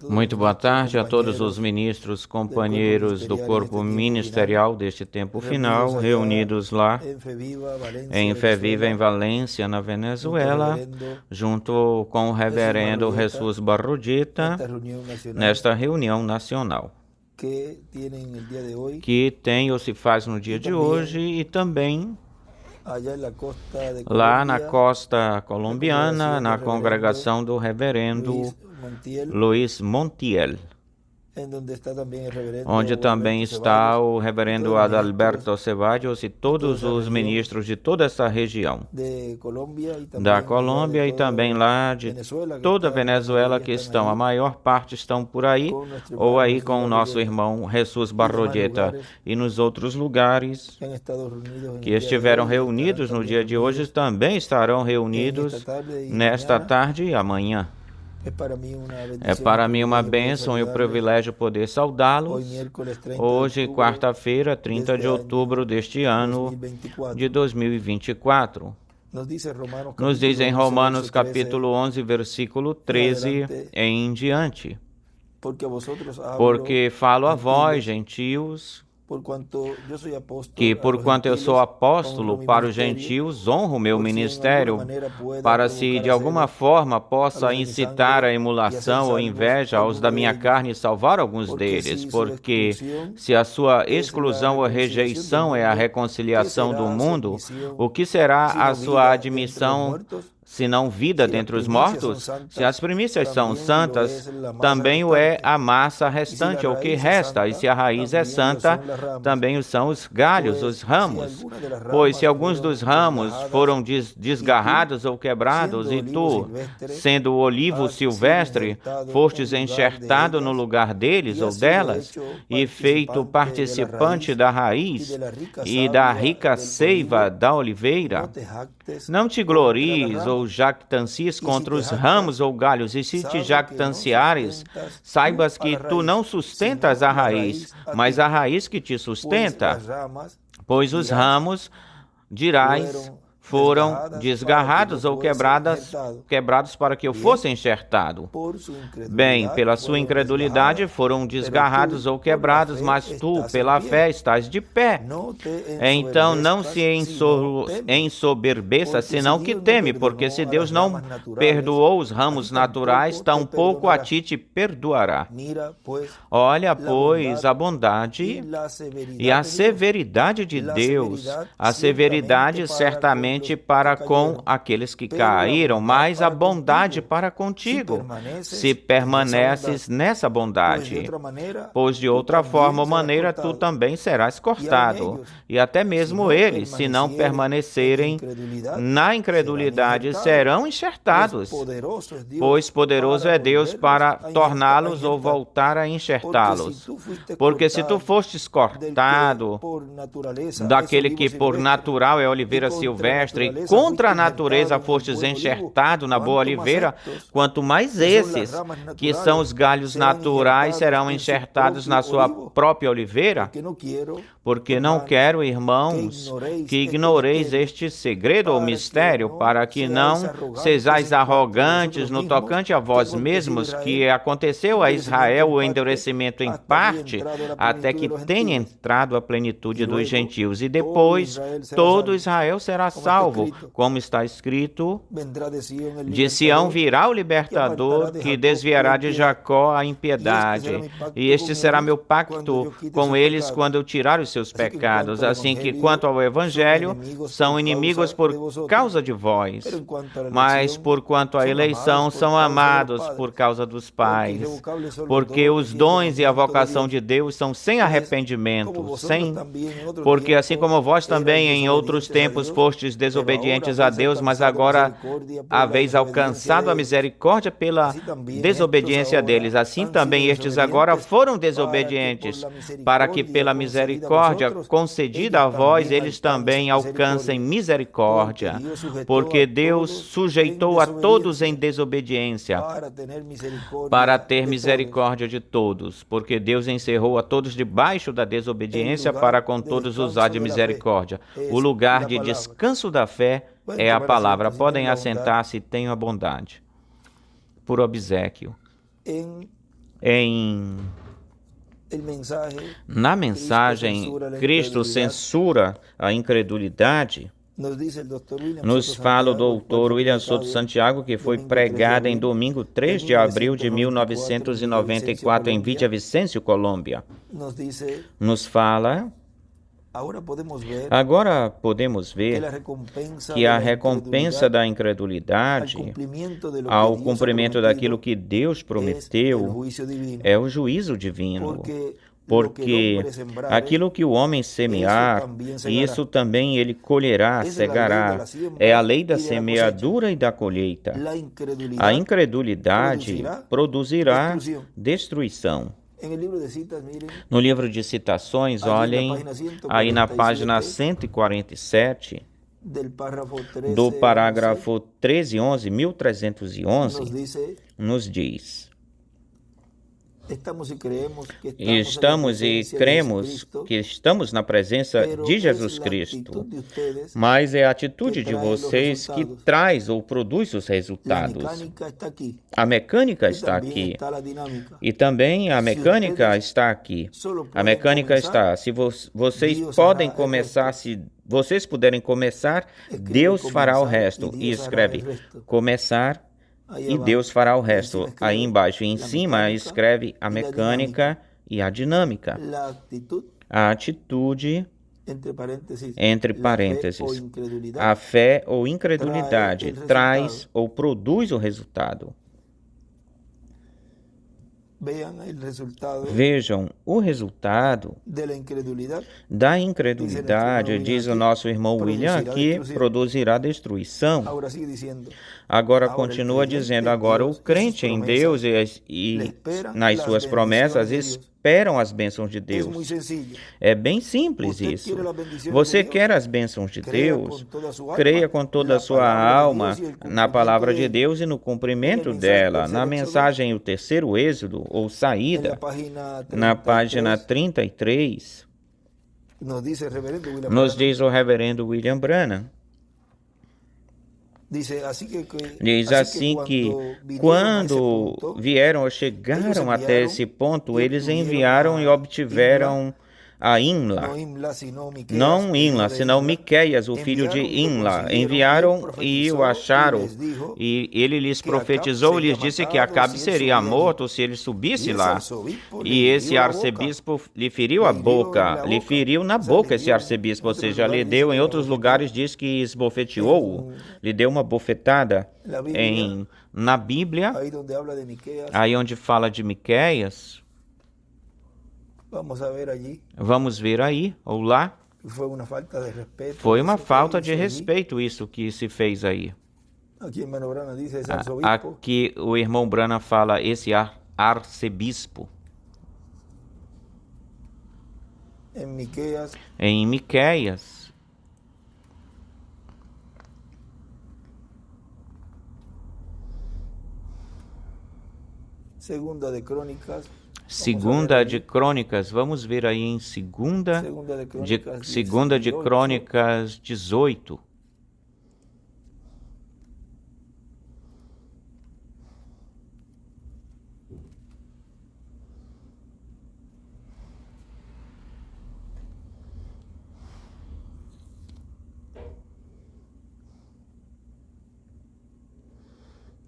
Muito boa tarde a todos os ministros, companheiros do corpo ministerial deste tempo final, reunidos lá em Fé Viva, em Valência, na Venezuela, junto com o reverendo Jesus Barrudita, nesta reunião nacional, que tem ou se faz no dia de hoje e também lá na costa colombiana, na congregação do reverendo Luiz Montiel, onde também está o reverendo Adalberto Ceballos e todos os ministros de toda essa região, da Colômbia e também lá de toda a Venezuela que estão, a maior parte estão por aí, ou aí com o nosso irmão Jesus Barrudita, e nos outros lugares que estiveram reunidos no dia de hoje também estarão reunidos nesta tarde e amanhã. É para mim uma bênção e um privilégio poder saudá-los hoje, quarta-feira, 30 de outubro deste ano de 2024. Nos diz em Romanos capítulo 11, versículo 13 em diante. Porque falo a vós, gentios, que porquanto eu sou apóstolo para os gentios, honro o meu ministério, para se de alguma forma possa incitar a emulação ou inveja aos da minha carne e salvar alguns deles, porque se a sua exclusão ou rejeição é a reconciliação do mundo, o que será a sua admissão se não vida dentre os mortos? Se as primícias são santas, também o é a massa restante, ou que resta, e se a raiz é santa, também o são os galhos, os ramos. Pois se alguns dos ramos foram desgarrados ou quebrados, e tu, sendo o olivo silvestre, fostes enxertado no lugar deles ou delas, e feito participante da raiz e da rica seiva da oliveira, não te glories ou jactancies contra os ramos ou galhos, e se te jactanciares, saibas que tu não sustentas a raiz, mas a raiz que te sustenta. Pois os ramos, dirás, foram desgarrados ou quebrados para que eu fosse enxertado. Bem, pela sua incredulidade foram desgarrados ou quebrados, mas tu, pela fé, estás de pé. Então não se ensoberbeça, senão que teme, porque se Deus não perdoou os ramos naturais, tampouco a ti te perdoará. Olha, pois, a bondade e a severidade de Deus, a severidade certamente para com aqueles que caíram, mas a bondade para contigo, se permaneces nessa bondade. Pois de outra forma ou maneira tu também serás cortado, e até mesmo eles, se não permanecerem na incredulidade, serão enxertados. Pois poderoso é Deus para torná-los ou voltar a enxertá-los. Porque se tu fostes cortado daquele que por natural é oliveira silvestre, e contra a natureza fostes enxertado na boa oliveira, quanto mais esses, que são os galhos naturais, serão enxertados na sua própria oliveira. Porque não quero, irmãos, que ignoreis este segredo ou mistério, para que não sejais arrogantes no tocante a vós mesmos, que aconteceu a Israel o endurecimento em parte, até que tenha entrado a plenitude dos gentios, e depois todo Israel será salvo, como está escrito: de Sião virá o libertador, que desviará de Jacó a impiedade, e este será meu pacto com eles quando eu tirar os seus pecados. Assim que quanto ao evangelho, são inimigos por causa de vós, mas por quanto à eleição, são amados por causa dos pais, porque os dons e a vocação de Deus são sem arrependimento, porque assim como vós também em outros tempos fostes desobedientes a Deus, mas agora haveis alcançado a misericórdia pela desobediência deles, assim também estes agora foram desobedientes, para que pela misericórdia concedida a vós, eles também alcancem misericórdia, porque Deus sujeitou a todos em desobediência, para ter misericórdia de todos, porque Deus encerrou a todos debaixo da desobediência, para com todos usar de misericórdia. O lugar de descanso da fé é a palavra. Podem assentar-se e tenham a bondade. Por obséquio. Na mensagem, Cristo censura a incredulidade. Nos fala o Dr. William Souto Santiago, que foi pregada em domingo 3 de abril de 1994 em Villavicencio, Colômbia. Nos fala: agora podemos ver que a recompensa da incredulidade ao cumprimento daquilo que Deus prometeu é o juízo divino. Porque aquilo que o homem semear, isso também ele colherá, cegará. É a lei da semeadura e da colheita. A incredulidade produzirá destruição. No livro de citações, olhem aí na página 147, do parágrafo 1311, nos diz: estamos e cremos que estamos na presença de Jesus Cristo, mas é a atitude de vocês que traz ou produz os resultados. A mecânica está aqui. E também a mecânica está aqui. A mecânica está, se vocês podem começar, se vocês puderem começar, Deus fará o resto. E escreve, começar, e Deus fará o resto. Aí embaixo, em cima, escreve a mecânica e a dinâmica. A atitude, entre parênteses, a fé ou incredulidade traz ou produz o resultado. Vejam o resultado da incredulidade, diz o nosso irmão William, que produzirá destruição. Agora continua dizendo, agora o crente em Deus e nas suas promessas esperam as bênçãos de Deus. É bem simples isso. Você quer as bênçãos de Deus? Creia com toda a sua alma na palavra de Deus e no cumprimento dela. Na mensagem O Terceiro Êxodo, ou Saída, na página 33, nos diz o reverendo William Branham, diz assim que quando vieram ou chegaram até esse ponto, eles enviaram e obtiveram a Imla, não Imla, senão Miqueias, o filho de Imla. Enviaram e o acharam, e ele lhes profetizou, lhes disse que Acabe seria morto se ele subisse lá. E esse arcebispo lhe feriu a boca, lhe feriu na boca esse arcebispo, ou seja, lhe deu, em outros lugares diz que esbofeteou-o, lhe deu uma bofetada. Na Bíblia, aí onde fala de Miqueias, vamos ver aí, ou lá. Foi uma falta de respeito isso que se fez aí. Aqui o irmão Branham fala esse arcebispo. Em Miqueias. Segunda de Crônicas, vamos ver aí em Segunda de Crônicas 18.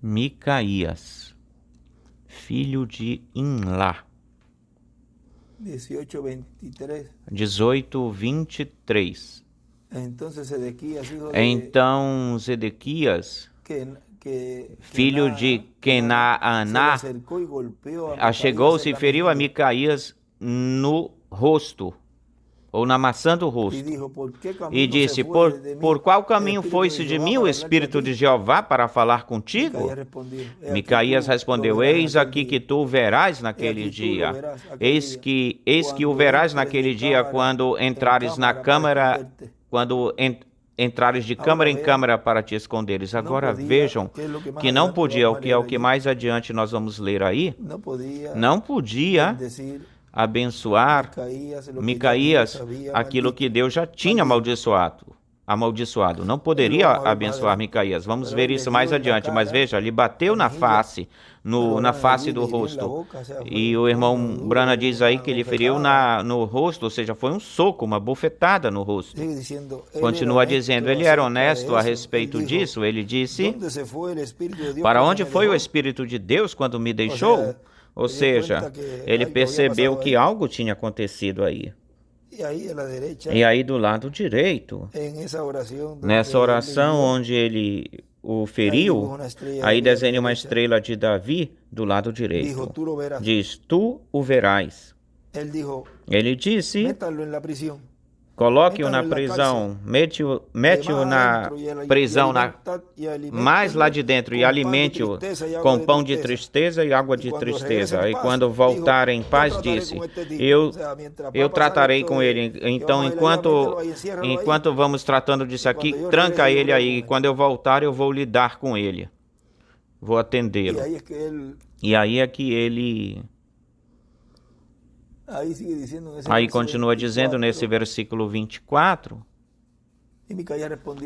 Micaías, filho de Imlá. 18:23. Então Zedequias, filho de Kenaaná, achegou-se e feriu a Micaías no rosto, ou na maçã do rosto, e disse, por qual caminho foi-se de mim o Espírito de Jeová para falar contigo? Micaías respondeu, eis aqui que tu verás naquele dia, eis que o verás naquele dia, quando entrares na câmara, entrares de câmara em câmara para te esconderes. Agora vejam que não podia, o que é o que mais adiante nós vamos ler aí, não podia abençoar Micaías aquilo que Deus já tinha amaldiçoado. amaldiçoado. Não poderia abençoar Micaías. Vamos ver isso mais adiante. Mas veja, ele bateu na face do rosto. E o irmão Branham diz aí que ele feriu no rosto, ou seja, foi um soco, uma bofetada no rosto. Continua dizendo, ele era honesto a respeito disso. Ele disse, para onde foi o Espírito de Deus quando me deixou? Ou seja, ele percebeu que algo tinha acontecido aí. E aí do lado direito, nessa oração onde ele o feriu, aí desenha uma estrela de Davi do lado direito. Diz, tu o verás. Ele disse, coloque-o na prisão, mete-o na prisão mais lá de dentro e alimente-o com pão de tristeza e água de tristeza. E quando voltar em paz, disse, eu tratarei com ele. Então, enquanto vamos tratando disso aqui, tranca ele aí. E quando eu voltar, eu vou lidar com ele. Vou atendê-lo. E aí é que ele... Aí continua dizendo nesse versículo 24,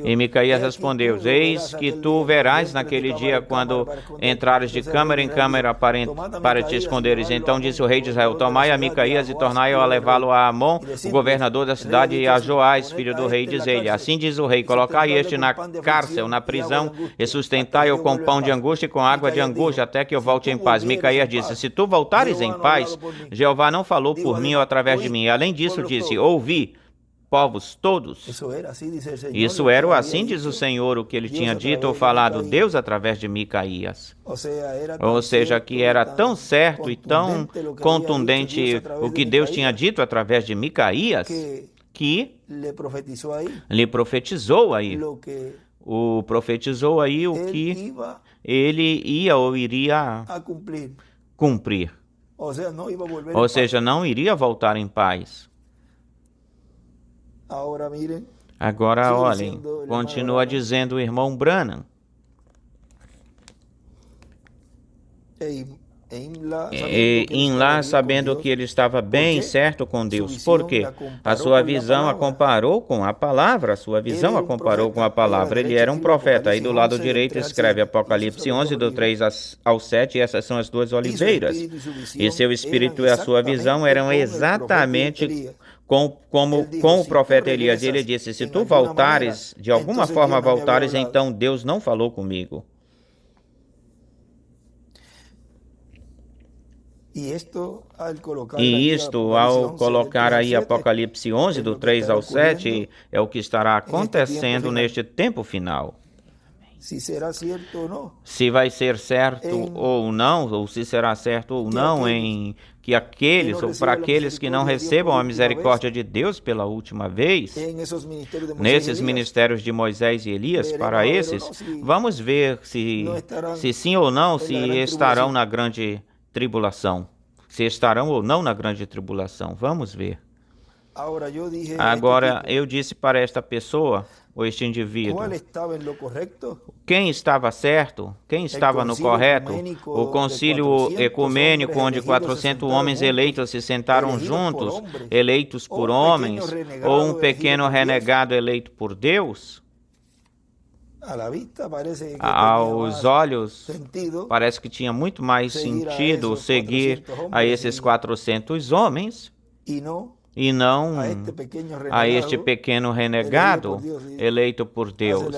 e Micaías respondeu, eis que tu verás naquele dia quando entrares de câmara em câmara para te esconderes. Então disse o rei de Israel, tomai a Micaías e tornai-o a levá-lo a Amon, o governador da cidade, e a Joás, filho do rei, diz-lhe, assim diz o rei, colocai este na cárcel, na prisão, e sustentai-o com pão de angústia e com água de angústia, até que eu volte em paz. Micaías disse, se tu voltares em paz, Jeová não falou por mim ou através de mim. E além disso disse, ouvi, povos todos. Isso era o assim diz o Senhor, o que ele tinha dito ou falado Deus através de Micaías. Ou seja, que era tão certo e tão contundente o que Deus tinha dito através de Micaías, que lhe profetizou aí. Profetizou aí o que ele ia ou iria cumprir. Ou seja, não iria voltar em paz. Agora, olhem, continua dizendo o irmão Branham. Em lá, sabendo que ele estava bem certo com Deus, porque a sua visão a comparou com a palavra, Ele era um profeta. Aí do lado direito escreve Apocalipse 11, do 3 ao 7, e essas são as duas oliveiras. E seu espírito e a sua visão eram exatamente com o profeta Elias. E ele disse, se tu voltares, de alguma forma voltares, então Deus não falou comigo. E isto, ao colocar aí Apocalipse 11, do 3 ao 7, é o que estará acontecendo neste tempo final. Se vai ser certo ou não, ou se será certo ou não, em que aqueles, ou para aqueles que não recebam a misericórdia de Deus pela última vez, nesses ministérios de Moisés e Elias, para esses, vamos ver se sim ou não, se estarão na grande tribulação. Se estarão ou não na grande tribulação. Vamos ver. Agora, eu disse para esta pessoa, ou este indivíduo, quem estava certo, quem estava no correto, o concílio ecumênico, onde 400 homens eleitos se sentaram juntos, eleitos por homens, ou um pequeno renegado eleito por Deus? Aos olhos, parece que tinha muito mais sentido seguir a esses 400 homens e não a este pequeno renegado eleito por Deus.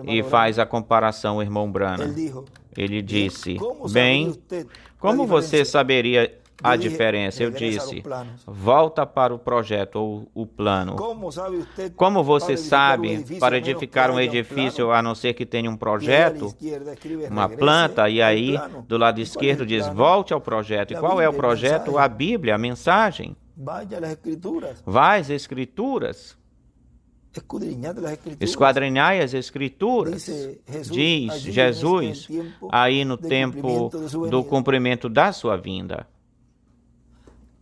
E faz a comparação o irmão Branham. Ele disse, bem, como você saberia a diferença? Eu disse, volta para o projeto ou o plano. Como você sabe, para edificar um edifício, a não ser que tenha um projeto, uma planta, e aí do lado esquerdo diz, volte ao projeto. E qual é o projeto? A Bíblia, a mensagem. Vai às Escrituras. Esquadrinhai as Escrituras, diz Jesus, aí no tempo do cumprimento da sua vinda.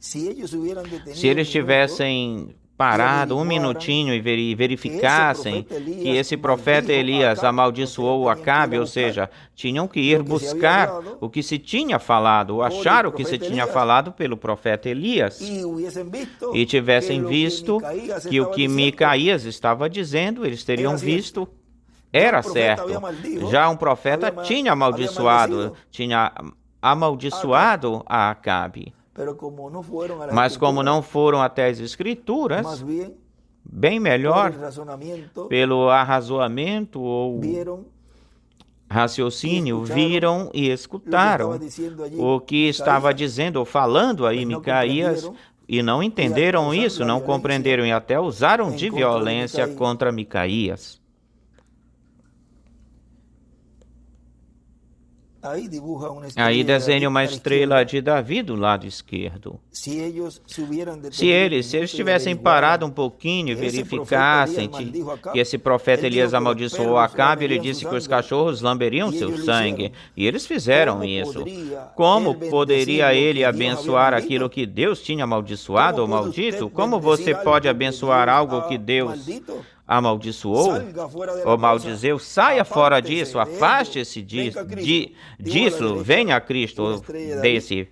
Se eles tivessem parado um minutinho e verificassem que esse profeta Elias amaldiçoou Acabe, ou seja, tinham que ir buscar o que se tinha falado, ou achar o que se tinha falado pelo profeta Elias, e tivessem visto que o que Micaías estava dizendo, eles teriam visto, era certo. Já um profeta tinha amaldiçoado a Acabe. Mas como não foram até as Escrituras, bem melhor, pelo arrazoamento ou raciocínio, viram e escutaram o que estava dizendo ou falando aí Micaías, e não entenderam isso, não compreenderam e até usaram de violência contra Micaías. Aí desenha uma estrela de Davi do lado esquerdo. Se eles tivessem parado um pouquinho e verificassem que esse profeta Elias amaldiçoou Acabe, ele disse que os cachorros lamberiam seu sangue. E eles fizeram isso. Como poderia ele abençoar aquilo que Deus tinha amaldiçoado ou maldito? Como você pode abençoar algo que Deus amaldiçoou ou maldizeu? Saia fora disso, afaste-se disso, venha a Cristo desse.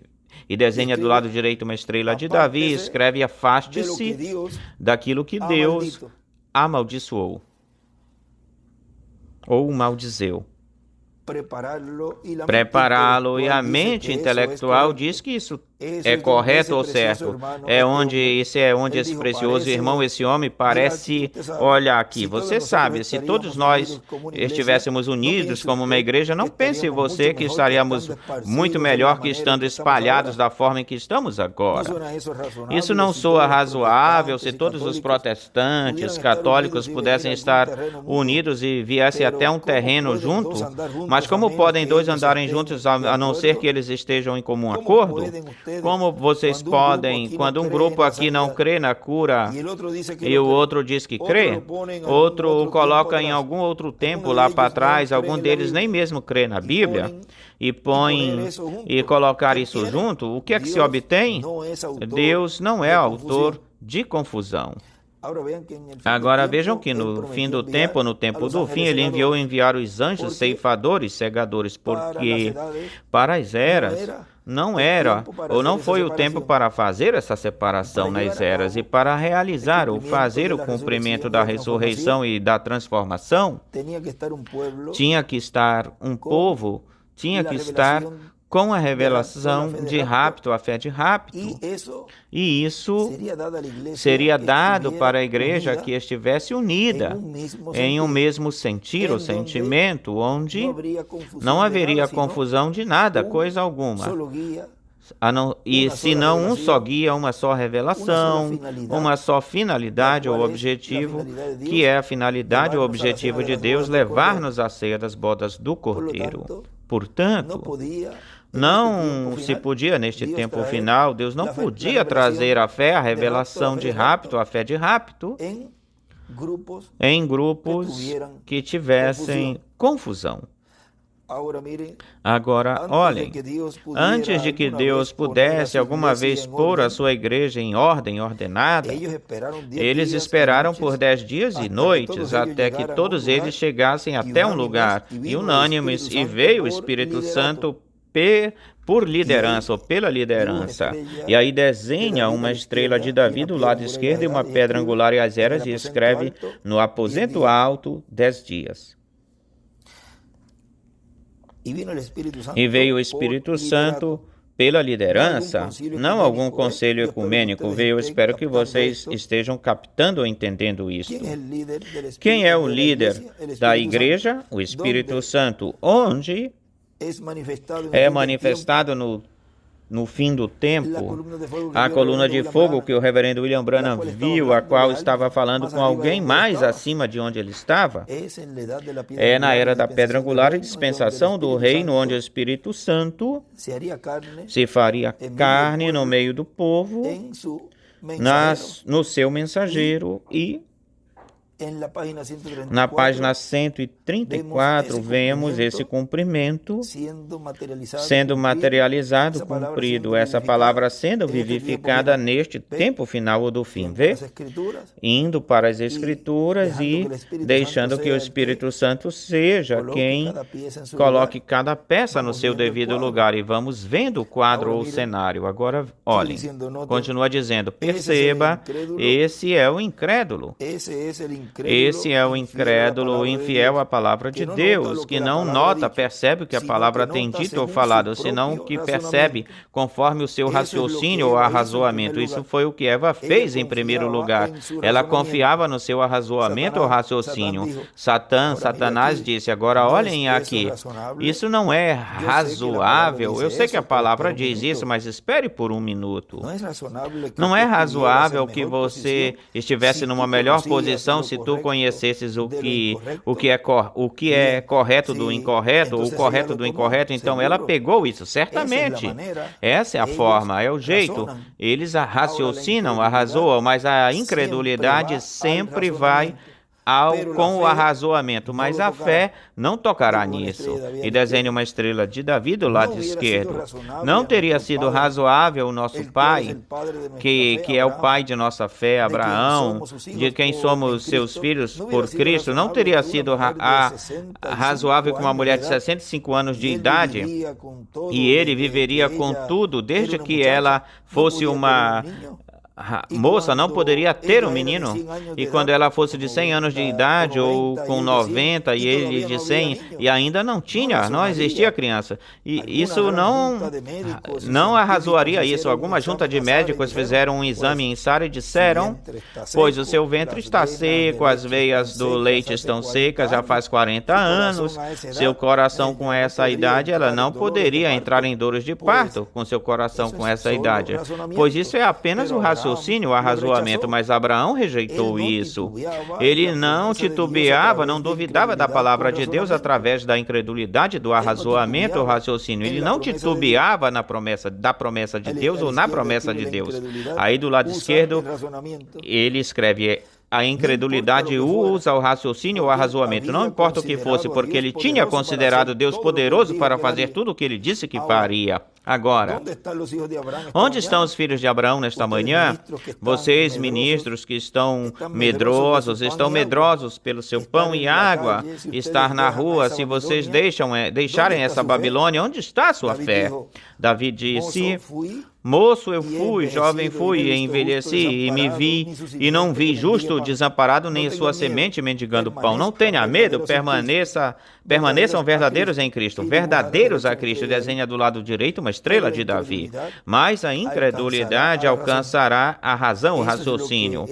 E desenha do lado direito uma estrela de Davi e escreve: afaste-se daquilo que Deus amaldiçoou ou maldizeu. Prepará-lo, e a mente intelectual diz que isso é correto ou certo. É onde esse precioso irmão, esse homem parece, olha aqui, você sabe, se todos nós estivéssemos unidos como uma igreja, não pense você que estaríamos muito melhor que estando espalhados da forma em que estamos agora. Isso não soa razoável se todos os protestantes, católicos pudessem estar unidos e viessem até um terreno junto, mas como podem dois andarem juntos a não ser que eles estejam em comum acordo? Como vocês podem, quando um grupo aqui não crê na cura e o outro diz que crê, outro o coloca em algum outro tempo lá para trás, algum deles nem mesmo crê na Bíblia, e colocar isso junto, o que é que se obtém? Deus não é autor de confusão. Agora vejam que no fim do tempo, no tempo do fim, ele enviar os anjos ceifadores, segadores, porque para as eras não era, ou não foi o tempo para fazer essa separação nas eras, e para realizar ou fazer o cumprimento da ressurreição e da transformação, tinha que estar um povo, tinha que estar com a revelação de rapto, a fé de rapto. E isso seria dado para a igreja que estivesse unida em um mesmo sentir ou sentimento, onde não haveria confusão de nada, coisa alguma. E se não um só guia, uma só revelação, uma só finalidade ou objetivo, que é a finalidade ou objetivo de Deus, levar-nos à ceia das bodas do Cordeiro. Portanto, não se podia, neste tempo final, Deus não podia trazer a fé, a revelação de rapto, a fé de rapto, em grupos que tivessem confusão. Agora, olhem, antes de que Deus pudesse alguma vez pôr a sua igreja em ordem ordenada, eles esperaram por 10 dias e noites até que todos eles chegassem até um lugar e unânimes, e veio o Espírito Santo por liderança ou pela liderança. E aí desenha uma estrela de Davi do lado esquerdo e uma pedra angular e as eras, e escreve: no aposento alto 10 dias. E veio o Espírito Santo pela liderança, não algum conselho ecumênico. Veio, espero que vocês estejam captando ou entendendo isso. Quem é o líder da igreja? O Espírito Santo, onde é manifestado no fim do tempo, a coluna de fogo que o reverendo William Branham viu, a qual estava falando com alguém mais acima de onde ele estava, é na era da pedra angular e dispensação do reino, onde o Espírito Santo se faria carne no meio do povo, no seu mensageiro, e Na página 134, vemos esse cumprimento sendo materializado, cumprido, essa palavra sendo vivificada neste tempo final do fim. Vê? Indo para as Escrituras e deixando que o Espírito Santo seja quem coloque cada peça no seu devido lugar. E vamos vendo o quadro ou o cenário. Agora, olhem, continua dizendo, perceba, esse é o incrédulo. Esse é o incrédulo, infiel à palavra de Deus, que não nota, percebe o que a palavra tem dito ou falado, senão que percebe conforme o seu raciocínio ou arrazoamento. Isso foi o que Eva fez em primeiro lugar. Ela confiava no seu arrazoamento ou raciocínio. Satanás disse, agora olhem aqui, isso não é razoável. Eu sei que a palavra diz isso, mas espere por um minuto. Não é razoável que você estivesse numa melhor posição se tu conhecesses o que é correto do incorreto, o correto do incorreto. Então ela pegou isso, certamente. Essa é a forma, é o jeito. Eles raciocinam, arrazoam, mas a incredulidade sempre vai com o arrazoamento, mas a fé não tocará nisso. E desenhe uma estrela de Davi do lado esquerdo. Não teria sido razoável o nosso pai, que é o pai de nossa fé, Abraão, de quem somos seus filhos por Cristo, não teria sido razoável que uma mulher de 65 anos de idade, e ele viveria com tudo, desde que ela fosse uma moça, não poderia ter um menino, e quando ela fosse de 100 anos de idade ou com 90 e ele de 100 e ainda não existia criança, e isso não arrazoaria isso. Alguma junta de médicos fizeram um exame em Sara e disseram, pois o seu ventre está seco, as veias do leite estão secas, já faz 40 anos, seu coração com essa idade, ela não poderia entrar em dores de parto com seu coração com essa idade, pois isso é apenas o raciocínio, o arrazoamento, mas Abraão rejeitou isso. Ele não titubeava, não duvidava da palavra de Deus através da incredulidade, do arrazoamento, o raciocínio. Ele não titubeava da promessa de Deus ou na promessa de Deus. Aí do lado esquerdo, ele escreve, a incredulidade usa o raciocínio ou o arrazoamento, não importa o que fosse, porque ele tinha considerado Deus poderoso para fazer tudo o que ele disse que faria. Agora, onde estão os filhos de Abraão nesta manhã? Vocês, ministros que estão medrosos pelo seu pão e água, estar na rua, se vocês deixarem essa Babilônia, onde está a sua fé? Davi disse, moço eu fui, jovem fui, e envelheci, e me vi, e não vi justo desamparado, nem sua semente mendigando pão. Não tenha medo, permaneçam verdadeiros em Cristo, verdadeiros a Cristo. Desenha do lado direito uma estrela de Davi. Mas a incredulidade alcançará a razão, o raciocínio.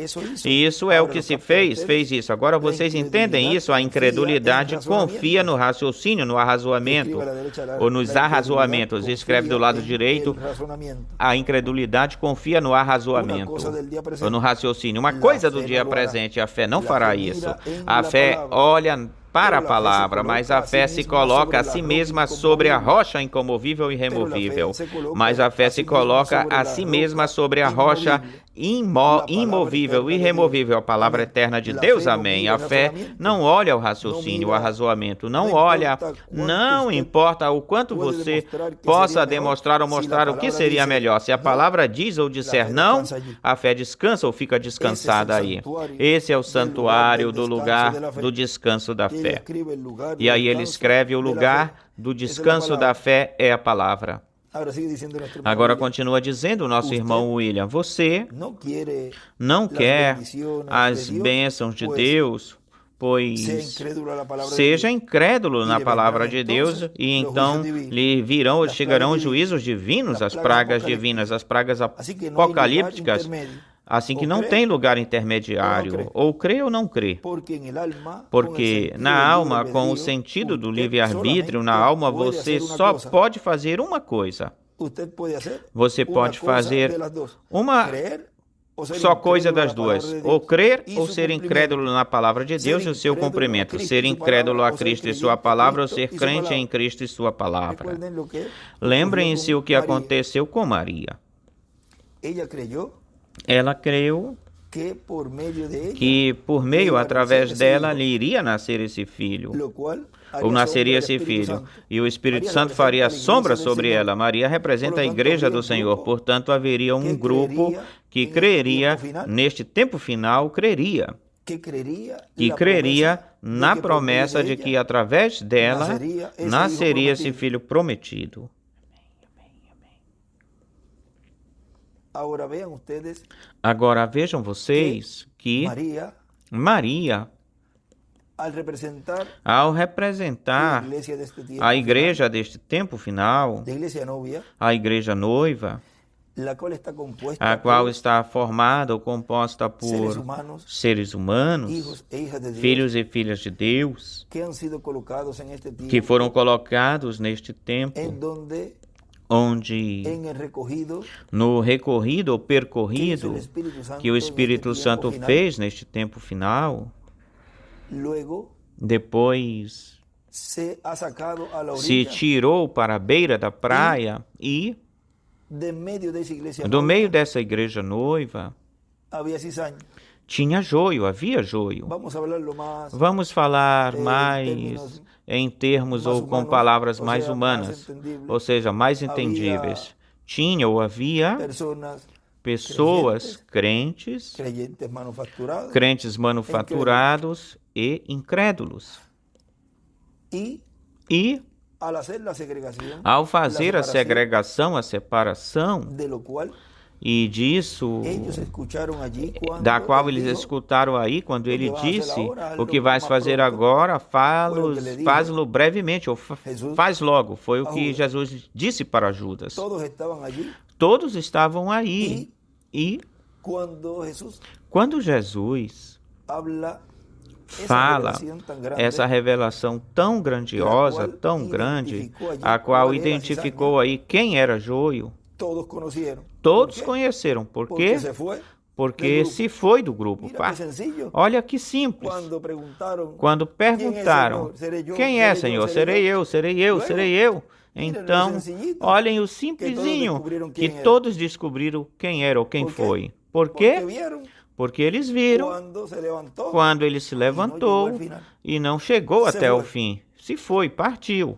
E isso é o que se fez isso. Agora vocês entendem isso? A incredulidade confia no raciocínio, no arrazoamento, ou nos arrazoamentos. Escreve do lado direito, a incredulidade confia no arrazoamento, ou no raciocínio. Uma coisa do dia presente, a fé não fará isso. A fé olha para a palavra, mas a fé se coloca a si mesma sobre a rocha incomovível e removível. Mas a fé se coloca a si mesma sobre a rocha imovível e removível, a palavra eterna de Deus, amém. A fé não olha o raciocínio, o arrazoamento, não importa o quanto você possa demonstrar ou mostrar o que seria melhor. Se a palavra diz ou disser não, a fé descansa ou fica descansada aí. Esse é o santuário do lugar do descanso da fé. E aí ele escreve, o lugar do descanso da fé é a palavra. Agora continua dizendo o nosso irmão William, você não quer as bênçãos de Deus, pois seja incrédulo na palavra de Deus, e então lhe chegarão os juízos divinos, as pragas divinas, as pragas apocalípticas, assim que não tem lugar intermediário, ou crê ou não crê. Porque na alma, com o sentido do livre-arbítrio, na alma você só pode fazer uma coisa. Você pode fazer uma só coisa das duas, ou crer ou ser incrédulo na palavra de Deus e o seu cumprimento. Ser incrédulo a Cristo e sua palavra, ou ser crente em Cristo e sua palavra. Lembrem-se o que aconteceu com Maria. Ela creu que por meio, através dela, lhe iria nascer esse filho, ou nasceria esse filho, e o Espírito Santo faria sombra sobre ela. Maria representa a igreja do Senhor, portanto, haveria um grupo que creria, neste tempo final, que creria na promessa de que, através dela, nasceria esse filho prometido. Agora vejam vocês que Maria, ao representar a igreja deste tempo final, a igreja noiva, a qual está formada ou composta por seres humanos, filhos e filhas de Deus, que foram colocados neste tempo, onde no recorrido ou percorrido que o Espírito Santo fez neste tempo final, depois se tirou para a beira da praia e, do meio dessa igreja noiva, tinha joio, havia joio. Vamos falar mais em termos ou com palavras mais humanas, ou seja, mais entendíveis. Tinha ou havia pessoas crentes manufaturados e incrédulos. E, ao fazer a segregação, a separação, e disso, da qual eles escutaram aí, quando ele disse: o que vais fazer agora, faz-lo brevemente, ou faz logo. Foi o que Jesus disse para Judas. Todos estavam aí. E quando Jesus fala essa revelação tão grandiosa, tão grande, a qual identificou aí quem era joio, todos conheceram. Por quê? Porque se foi do grupo. Olha que simples. Quando perguntaram: quem é, Senhor? Serei eu, serei eu, serei eu. Então, olhem o simplesinho, que todos descobriram quem era ou quem foi. Por quê? Porque eles viram quando ele se levantou e não chegou até o fim. Se foi, partiu.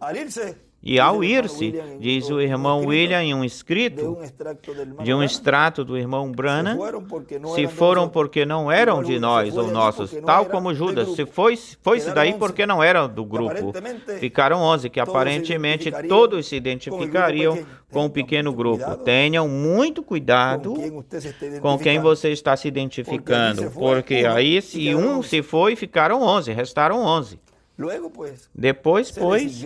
E ao ir-se, diz o irmão William em um escrito, de um extrato do irmão Branham, se foram porque não eram de nós ou nossos, tal como Judas, se foi-se daí porque não eram do grupo. Ficaram 11, que aparentemente todos se identificariam com um pequeno grupo. Tenham muito cuidado com quem você está se identificando, porque aí se um se foi, ficaram 11, restaram 11. Depois, pois,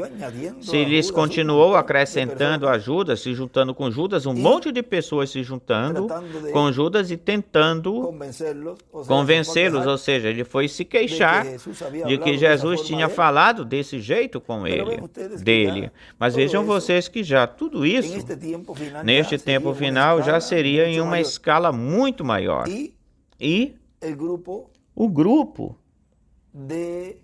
se lhes continuou acrescentando a Judas, se juntando com Judas, um monte de pessoas se juntando com Judas e tentando convencê-los, ou seja, ele foi se queixar de que Jesus tinha falado desse jeito com dele. Mas vejam vocês que já tudo isso, neste tempo final, já seria em uma escala muito maior. E o grupo de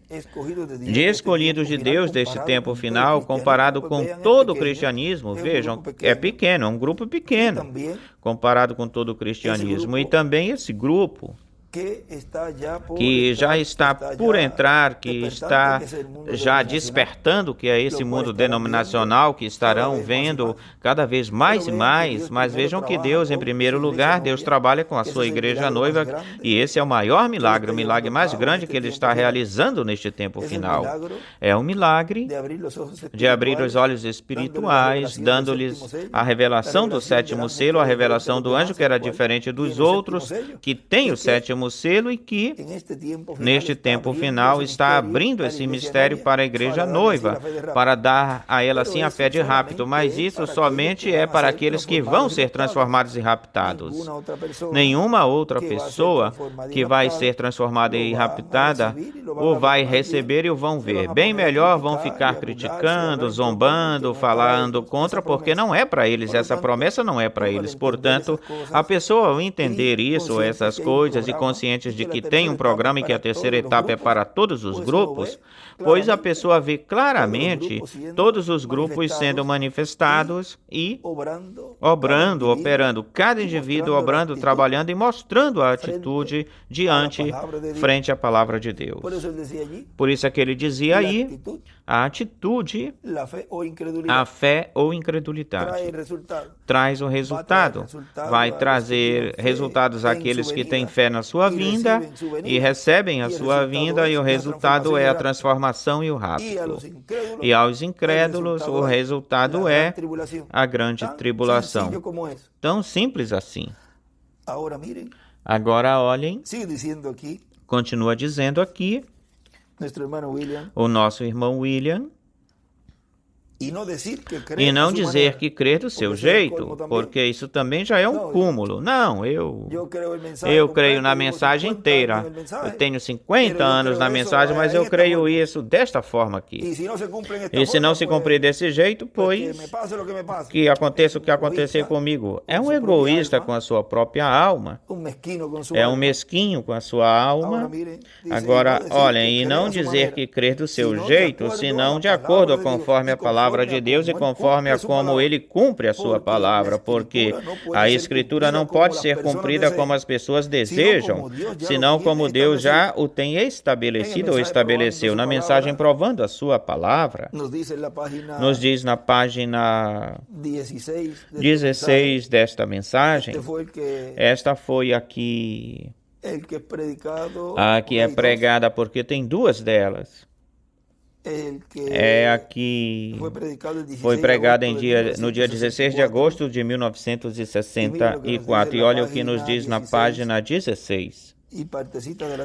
escolhidos de Deus deste tempo final, comparado com todo o cristianismo, vejam, é pequeno, é um grupo pequeno, comparado com todo o cristianismo. E também esse grupo que já está por entrar, que está já despertando, que é esse mundo denominacional, que estarão vendo cada vez mais e mais, mas vejam que Deus, em primeiro lugar, Deus trabalha com a sua igreja noiva, e esse é o maior milagre, o milagre mais grande que Ele está realizando neste tempo final. É um milagre de abrir os olhos espirituais, dando-lhes a revelação do sétimo selo, a revelação do anjo, que era diferente dos outros, que tem o sétimo selo e que, neste tempo final, está abrindo esse mistério para a igreja noiva, para dar a ela, assim, a fé de rapto. Mas isso somente é para aqueles que vão ser transformados e raptados. Nenhuma outra pessoa que vai ser transformada e raptada o vai receber e o vão ver. Bem melhor vão ficar criticando, zombando, falando contra, porque não é para eles, essa promessa não é para eles. Portanto, a pessoa, ao entender isso, essas coisas, e conscientes de que tem um programa e que a terceira etapa é para todos os grupos, pois a pessoa vê claramente todos os grupos sendo manifestados e obrando, operando, cada indivíduo obrando, trabalhando e mostrando a atitude frente à palavra de Deus. Por isso é que ele dizia aí, a atitude, a fé ou incredulidade, traz o resultado. Vai trazer resultados àqueles que têm fé na sua vinda e recebem a sua vinda, e o resultado é a transformação e o rapto. E aos incrédulos, o resultado é a grande tribulação. Tão simples assim. Agora olhem, continua dizendo aqui, o nosso irmão William, e não dizer que crê do seu jeito, porque isso também já é um cúmulo. Não, eu creio na mensagem inteira. Eu tenho 50 anos na mensagem, mas eu creio isso desta forma aqui. E se não se cumprir desse jeito, pois que aconteça o que acontecer comigo. É um egoísta com a sua própria alma. É um mesquinho com a sua alma. Agora, olhem, e não dizer que crê do seu jeito, senão de acordo conforme a palavra de Deus e conforme a como ele cumpre a sua palavra, porque a Escritura não pode ser cumprida como as pessoas desejam, senão como Deus já o tem estabelecido ou estabeleceu. Na mensagem provando a sua palavra, nos diz na página 16 desta mensagem, esta foi a que é pregada, porque tem duas delas. É a que foi pregada no dia 16 de agosto de 1964. E olha o que nos diz na página 16.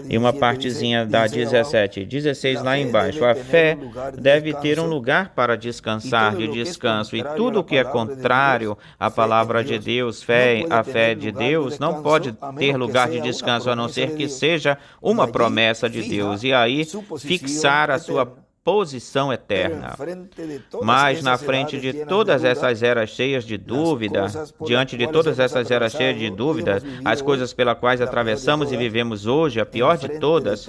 E uma partezinha da 17. 16 lá embaixo. A fé deve ter um lugar para descansar, de descanso. E tudo o que é contrário à palavra de Deus, a fé de Deus, não pode ter lugar de descanso, a não ser que seja uma promessa de Deus. E aí fixar a sua posição eterna. Mas na frente de todas essas eras cheias de dúvida, diante de todas essas eras cheias de dúvida, as coisas pelas quais atravessamos e vivemos hoje, a pior de todas,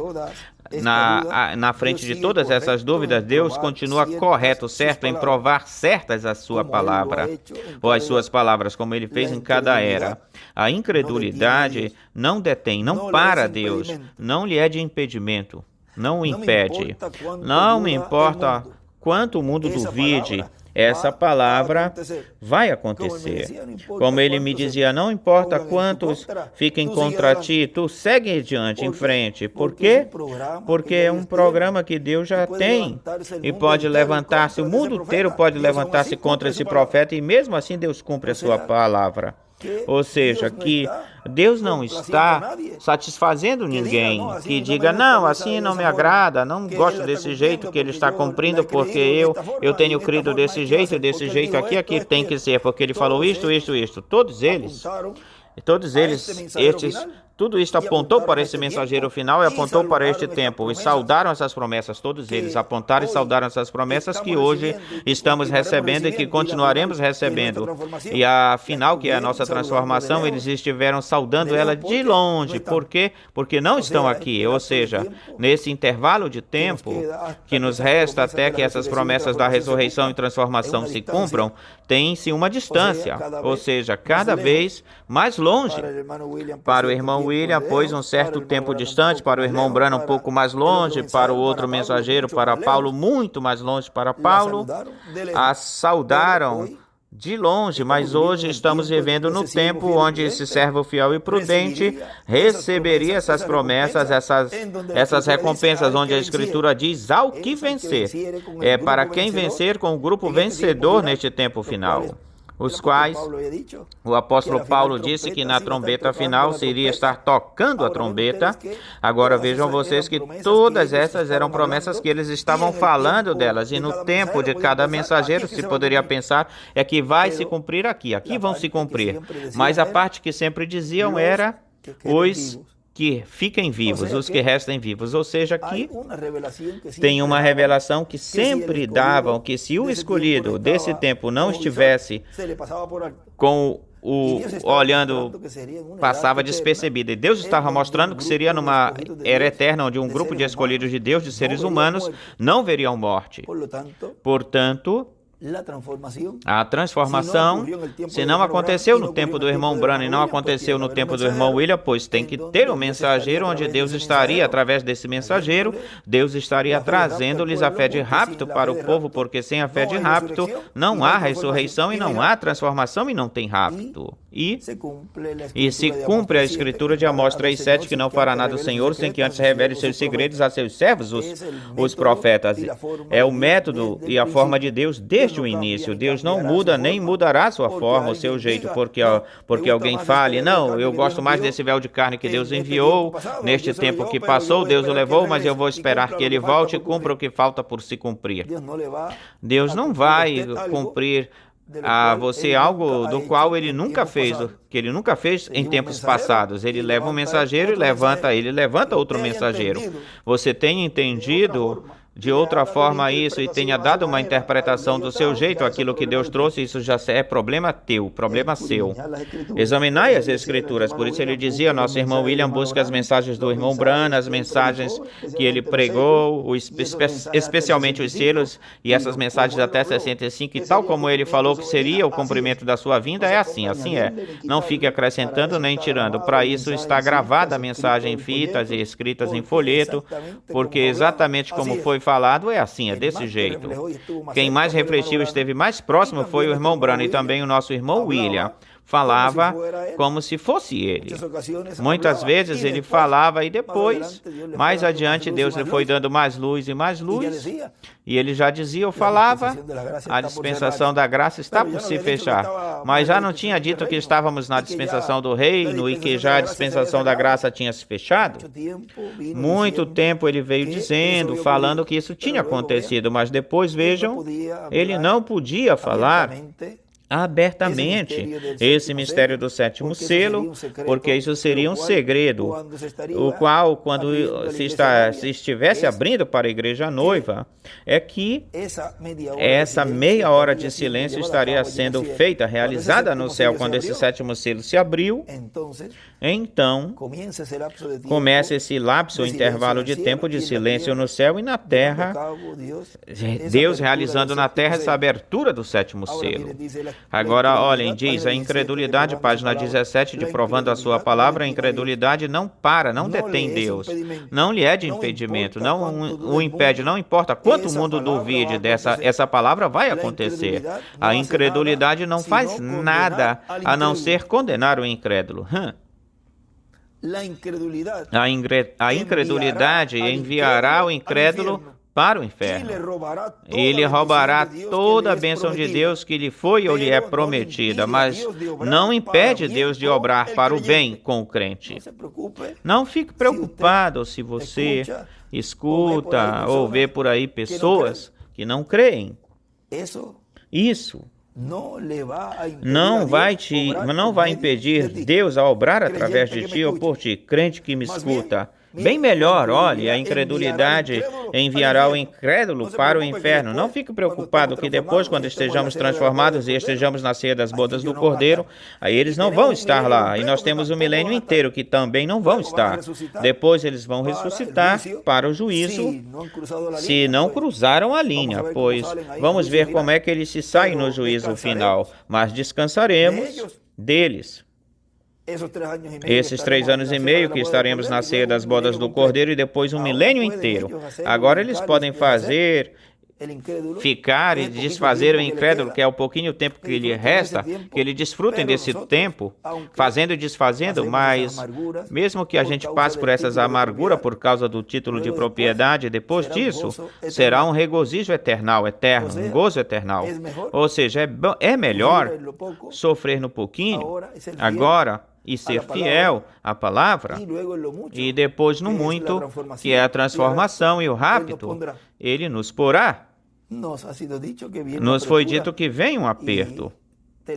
na frente de todas essas dúvidas, Deus continua correto, certo, em provar certas a sua palavra, ou as suas palavras, como ele fez em cada era. A incredulidade não detém, não para Deus, não lhe é de impedimento. Não o impede. Não me importa quanto o mundo duvide, essa palavra vai acontecer. Como ele me dizia, não importa quantos fiquem contra ti, tu segue adiante, em frente. Por quê? Porque é um programa que Deus já tem e pode levantar-se, o mundo inteiro pode levantar-se contra esse profeta e mesmo assim Deus cumpre a sua palavra. Ou seja, que Deus não está satisfazendo ninguém que diga, não, assim não me agrada, não gosto desse jeito que ele está cumprindo, porque eu tenho crido desse jeito aqui tem que ser, porque ele falou isto. Todos eles, tudo isto apontou para esse mensageiro final e apontou para este tempo, e saudaram essas promessas, todos eles apontaram e saudaram essas promessas que hoje estamos recebendo e que continuaremos recebendo. E a final, que é a nossa transformação, eles estiveram saudando ela de longe. Por quê? Porque não estão aqui, ou seja, nesse intervalo de tempo que nos resta até que essas promessas da ressurreição e transformação se cumpram, tem-se uma distância, ou seja, cada vez mais longe. Para o irmão William, pois um certo tempo distante, para o irmão Branham um pouco mais longe, para o outro mensageiro, para Paulo muito mais longe, para Paulo, a saudaram de longe, mas hoje estamos vivendo no tempo onde esse servo fiel e prudente receberia essas promessas, essas recompensas, onde a Escritura diz ao que vencer. É para quem vencer com o grupo vencedor neste tempo final, os quais o apóstolo Paulo disse que na trombeta final se iria estar tocando a trombeta. Agora vejam vocês que todas essas eram promessas que eles estavam falando delas, e no tempo de cada mensageiro se poderia pensar é que vai se cumprir aqui vão se cumprir, mas a parte que sempre diziam era os que fiquem vivos, os que restem vivos. Ou seja, aqui tem uma revelação que sempre davam que se o escolhido desse tempo não estivesse olhando, passava despercebido. E Deus estava mostrando que seria numa era eterna, onde um grupo de escolhidos de Deus, de seres humanos, não veriam morte. Portanto, A transformação, se não aconteceu no tempo do irmão Branham e não aconteceu no tempo do irmão William, pois tem que ter um mensageiro onde Deus estaria, através desse mensageiro, Deus estaria trazendo-lhes a fé de rapto para o povo, porque sem a fé de rapto não há ressurreição e não há transformação e não tem rapto. E se cumpre a escritura de Amós 3,7, que não fará nada o Senhor sem que antes revele seus segredos a seus servos, os profetas. É o método e a forma de Deus desde o início. Deus não muda nem mudará a sua forma, o seu jeito, porque alguém fale, não, eu gosto mais desse véu de carne que Deus enviou, neste tempo que passou, Deus o levou, mas eu vou esperar que ele volte e cumpra o que falta por se cumprir. Deus não vai cumprir a você algo do qual ele nunca fez, que ele nunca fez em tempos passados. Ele leva um mensageiro e ele levanta outro mensageiro. Você tem entendido de outra forma isso e tenha dado uma interpretação do seu jeito, aquilo que Deus trouxe, isso já é problema teu, problema seu. Examinai as Escrituras, por isso ele dizia, nosso irmão William busca as mensagens do irmão Branham, as mensagens que ele pregou, especialmente os selos e essas mensagens até 65, e tal como ele falou que seria o cumprimento da sua vinda, é assim é. Não fique acrescentando nem tirando. Para isso está gravada a mensagem em fitas e escritas em folheto, porque exatamente como foi falado é assim, é desse jeito. Quem mais refletiu e esteve mais próximo foi o irmão Branham e também o nosso irmão William. Falava como se fosse ele. Muitas vezes ele falava e depois, mais adiante, Deus lhe foi dando mais luz e mais luz. E ele já dizia, eu falava, a dispensação da graça está por se fechar. Mas já não tinha dito que estávamos na dispensação do reino e que já a dispensação da graça tinha se fechado? Muito tempo ele veio dizendo, falando que isso tinha acontecido, mas depois, vejam, ele não podia falar abertamente esse mistério do sétimo selo, porque isso seria um segredo, o qual, quando se estivesse abrindo para a igreja noiva, é que essa meia hora de silêncio estaria sendo feita, realizada no céu, quando esse sétimo selo se abriu. Então, começa esse lapso, o intervalo de tempo de silêncio no céu e na terra, Deus realizando na terra essa abertura do sétimo selo. Agora, olhem, diz a incredulidade, página 17, de Provando a Sua Palavra, a incredulidade não detém Deus, não lhe é de impedimento, não o impede, não importa quanto o mundo duvide essa palavra vai acontecer. A incredulidade não faz nada a não ser condenar o incrédulo. A incredulidade enviará o incrédulo para o inferno. Ele roubará toda a bênção de Deus que lhe foi ou lhe é prometida, mas não impede Deus de obrar para o bem com o crente. Não fique preocupado se você escuta ou vê por aí pessoas que não creem. Isso não vai impedir Deus a obrar através de ti ou por ti, crente que me escuta. Bem melhor, olhe, a incredulidade enviará o incrédulo para o inferno. Não fique preocupado que depois, quando estejamos transformados e estejamos na ceia das bodas do Cordeiro, aí eles não vão estar lá. E nós temos o milênio inteiro que também não vão estar. Depois eles vão ressuscitar para o juízo, se não cruzaram a linha, pois vamos ver como é que eles se saem no juízo final. Mas descansaremos deles. Esses 3 anos e meio que estaremos na ceia das bodas do Cordeiro e depois um milênio inteiro. Agora eles podem ficar e desfazer o incrédulo, que é o pouquinho tempo que lhe resta, que eles desfrutem desse tempo, fazendo e desfazendo, mas mesmo que a gente passe por essas amarguras por causa do título de propriedade, depois disso, será um regozijo eterno, um gozo eterno. Ou seja, é melhor sofrer no pouquinho, agora, e ser fiel à palavra, e depois no muito, que é a transformação e o rapto, ele nos porá. Nos foi dito que vem um aperto,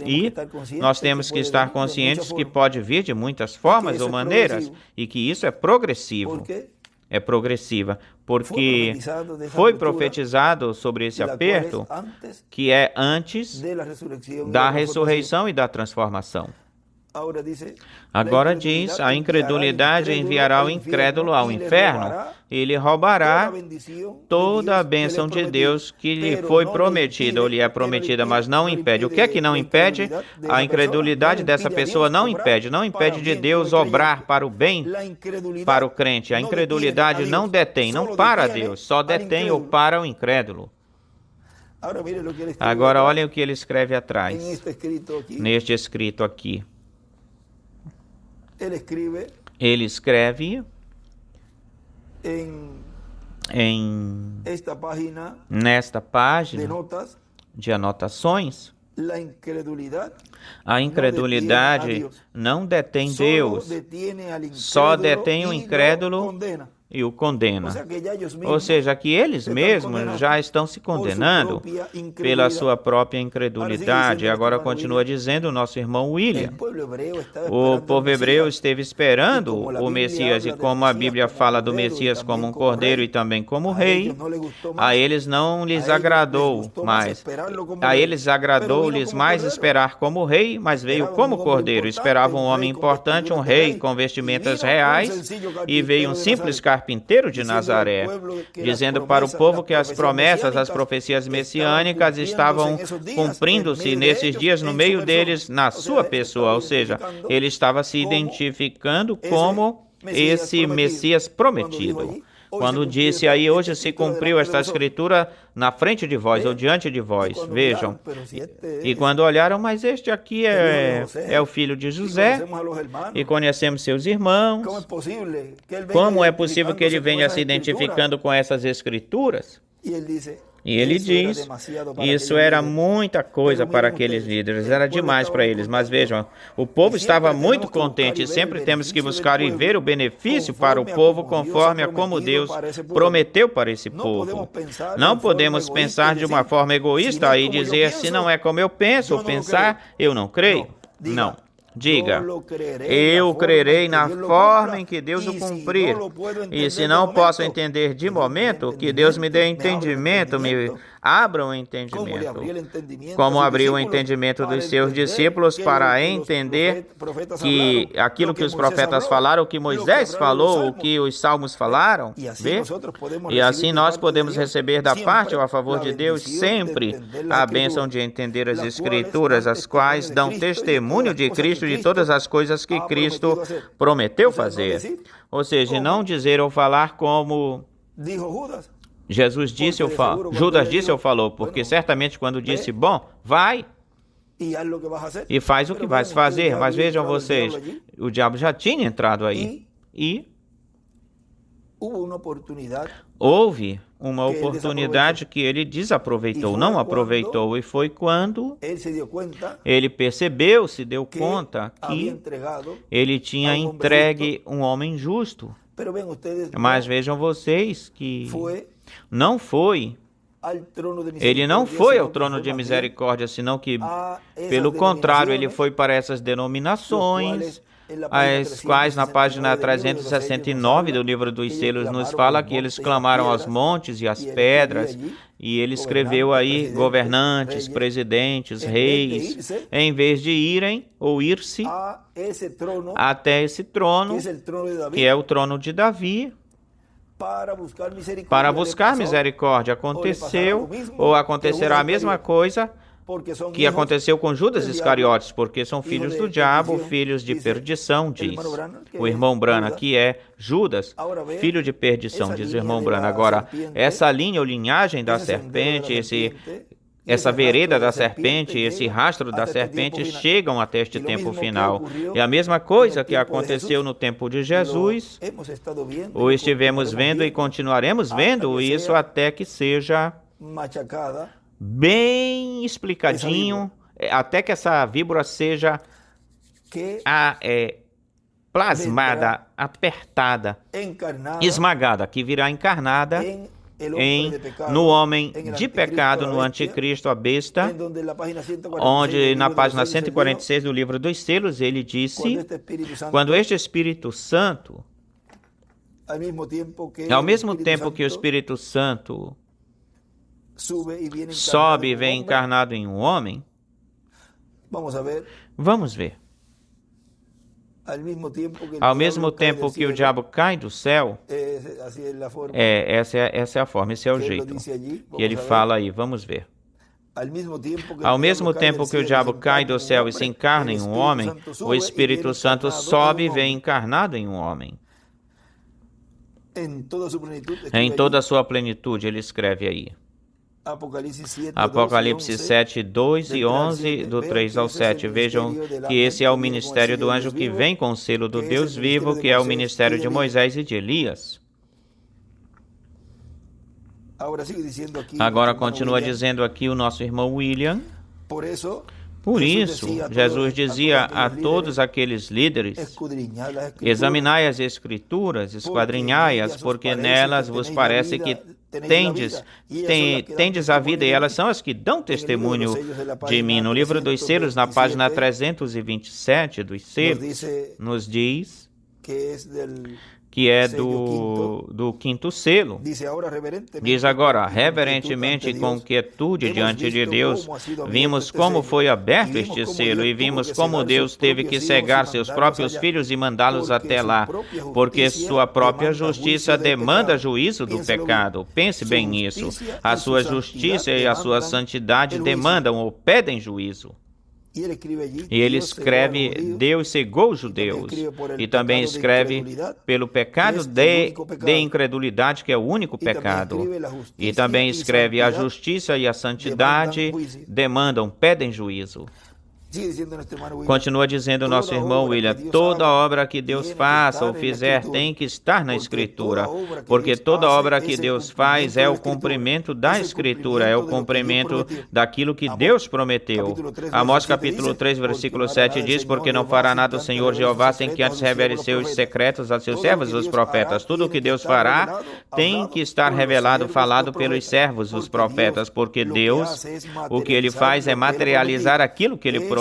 e nós temos que estar conscientes que pode vir de muitas formas ou maneiras, e que isso é progressivo. É progressiva, porque foi profetizado sobre esse aperto, que é antes da ressurreição e da transformação. Agora diz, a incredulidade enviará o incrédulo ao inferno, e lhe roubará toda a bênção de Deus que lhe foi prometida, ou lhe é prometida, mas não impede. O que é que não impede? A incredulidade dessa pessoa não impede de Deus obrar para o bem para o crente. A incredulidade não detém, não para Deus, só detém ou para o incrédulo. Agora olhem o que ele escreve atrás, neste escrito aqui. Ele escreve nesta página de anotações: a incredulidade não detém Deus, só detém o incrédulo e o condena. Ou seja, que eles mesmos já estão se condenando pela sua própria incredulidade. Agora continua dizendo o nosso irmão William. O povo hebreu esteve esperando o Messias, e como a Bíblia fala do Messias como um cordeiro e também como rei, a eles não lhes agradou mais. A eles agradou-lhes mais esperar como rei, mas veio como cordeiro. Esperavam um homem importante, um rei com vestimentas reais, e veio um simples carpinteiro de Nazaré, dizendo para o povo que as promessas, as profecias messiânicas estavam cumprindo-se nesses dias no meio deles, na sua pessoa. Ou seja, ele estava se identificando como esse Messias prometido. Quando disse aí, hoje se cumpriu esta escritura na frente de vós, ou diante de vós. Vejam. E quando olharam, mas este aqui é o filho de José, e conhecemos seus irmãos. Como é possível que ele venha se identificando com essas escrituras? E ele diz, isso era muita coisa para aqueles líderes, era demais para eles. Mas vejam, o povo estava muito contente, e sempre temos que buscar e ver o benefício para o povo conforme a como Deus prometeu para esse povo. Não podemos pensar de uma forma egoísta e dizer, se não é como eu penso, ou pensar, eu não creio. Não. Diga, eu crerei na forma em que Deus o cumprir. E se não posso entender de momento, que Deus me dê entendimento, me abra o entendimento. Como abriu o entendimento dos seus discípulos para entender que aquilo que os profetas falaram, o que Moisés falou, o que os salmos falaram, vê? E assim nós podemos receber da parte ou a favor de Deus sempre a bênção de entender as Escrituras, as quais dão testemunho de Cristo, de todas as coisas que Cristo prometeu fazer. Ou seja, não dizer ou falar como Jesus disse ou falou, Judas disse ou falou, porque certamente quando disse, bom, vai e faz o que vais fazer. Mas vejam vocês, o diabo já tinha entrado aí e houve uma oportunidade que ele desaproveitou, não aproveitou, e foi quando ele percebeu, se deu conta que ele tinha entregue um homem justo. Mas vejam vocês que ele não foi ao trono de misericórdia, senão que, pelo contrário, ele foi para essas denominações, as quais na página 369 do livro dos selos nos fala que eles clamaram aos montes e às pedras, e ele escreveu aí governantes, presidentes, reis, em vez de irem ou ir-se até esse trono, que é o trono de Davi, para buscar misericórdia. Aconteceu ou acontecerá a mesma coisa que aconteceu com Judas Iscariotes, porque são filhos do diabo, filhos de perdição, diz o irmão Branham, que é Judas, filho de perdição, diz o irmão Branham. Agora, essa linha ou linhagem da serpente, essa vereda da serpente, esse rastro da serpente chegam até este tempo final. E a mesma coisa que aconteceu no tempo de Jesus, o estivemos vendo e continuaremos vendo isso até que seja bem explicadinho, até que essa víbora seja plasmada, apertada, esmagada, que virá encarnada no homem de pecado, no anticristo, a besta, onde na página 146 do livro dos selos ele disse, quando este Espírito Santo, ao mesmo tempo que o Espírito Santo sobe e vem encarnado em um homem, vamos ver. Ao mesmo tempo que o diabo cai do céu, essa é a forma, esse é o jeito. E ele fala aí, vamos ver. Ao mesmo tempo que o diabo cai do céu e se encarna em um homem, o Espírito Santo sobe e vem encarnado em um homem. Em toda a sua plenitude, ele escreve aí. Apocalipse 7, 2 e 11, do 3 ao 7. Vejam que esse é o ministério do anjo que vem com o selo do Deus vivo, que é o ministério de Moisés e de Elias. Agora continua dizendo aqui o nosso irmão William. Por isso, Jesus dizia a todos aqueles líderes: examinai as Escrituras, esquadrinhai-as, porque nelas vos parece que tendes a vida, e elas são as que dão testemunho de mim. No livro dos selos, na página 327 dos selos, nos diz que é do quinto selo. Diz agora, reverentemente e com quietude diante de Deus, vimos como foi aberto este selo e vimos como Deus teve que cegar seus próprios filhos e mandá-los até lá, porque sua própria justiça demanda juízo do pecado. Pense bem nisso. A sua justiça e a sua santidade demandam ou pedem juízo. E ele escreve, Deus cegou os judeus, e também escreve pelo pecado de incredulidade, que é o único pecado. E também escreve, a justiça e a santidade demandam, pedem juízo. Continua dizendo o nosso irmão William, toda obra que Deus faça ou fizer tem que estar na Escritura, porque toda obra que Deus faz é o cumprimento da Escritura, é o cumprimento daquilo que Deus prometeu. Amós capítulo 3, versículo 7 diz, porque não fará nada o Senhor Jeová sem que antes revele seus secretos a seus servos, os profetas. Tudo o que Deus fará tem que estar revelado, falado pelos servos, os profetas, porque Deus, o que Ele faz é materializar aquilo que Ele prometeu.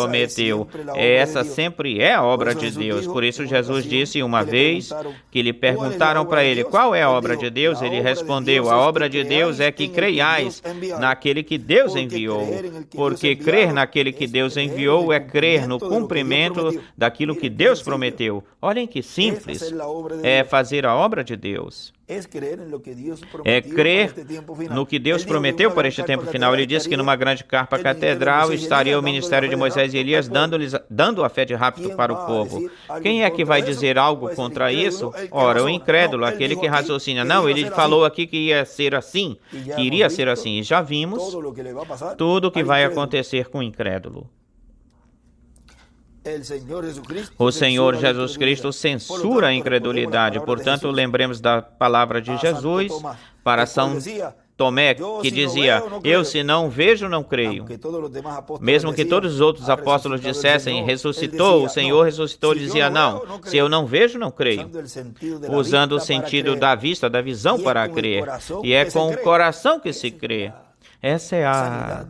Essa sempre é a obra de Deus. Por isso Jesus disse uma vez que lhe perguntaram para ele, qual é a obra de Deus? Ele respondeu, a obra de Deus é que creiais naquele que Deus enviou. Porque crer naquele que Deus enviou é crer no cumprimento daquilo que Deus prometeu. Olhem que simples é fazer a obra de Deus. É crer no que Deus prometeu para este tempo final. Ele disse que numa grande carpa catedral estaria o ministério de Moisés e Elias dando a fé de rápido para o povo. Quem é que vai dizer algo contra isso? Ora, o incrédulo, aquele que raciocina. Não, ele falou aqui que ia ser assim, que iria ser assim. E já vimos tudo o que vai acontecer com o incrédulo. O Senhor Jesus Cristo censura a incredulidade. Portanto, lembremos da palavra de Jesus para São Tomé, que dizia, eu se não vejo, não creio. Mesmo que todos os outros apóstolos dissessem, ressuscitou, o Senhor ressuscitou, ele dizia, não, se eu não vejo, não creio. Usando o sentido da vista, da visão para crer. E é com o coração que se crê. Essa é a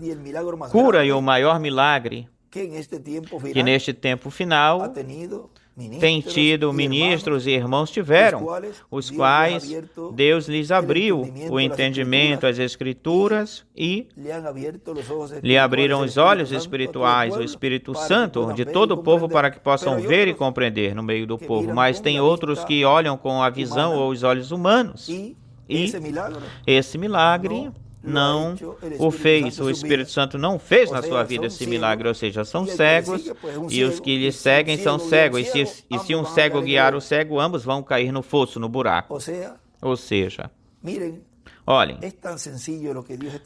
cura e o maior milagre que neste tempo final tem tido ministros e irmãos tiveram, os quais Deus lhes abriu o entendimento, as Escrituras e lhe abriram os olhos espirituais, o Espírito Santo de todo o povo para que possam ver e compreender no meio do povo. Mas tem outros que olham com a visão ou os olhos humanos e esse milagre não o fez, o Espírito Santo não fez na sua vida esse milagre, ou seja, são cegos e os que lhe seguem são cegos, e se um cego guiar o cego, ambos vão cair no fosso, no buraco. Ou seja, olhem,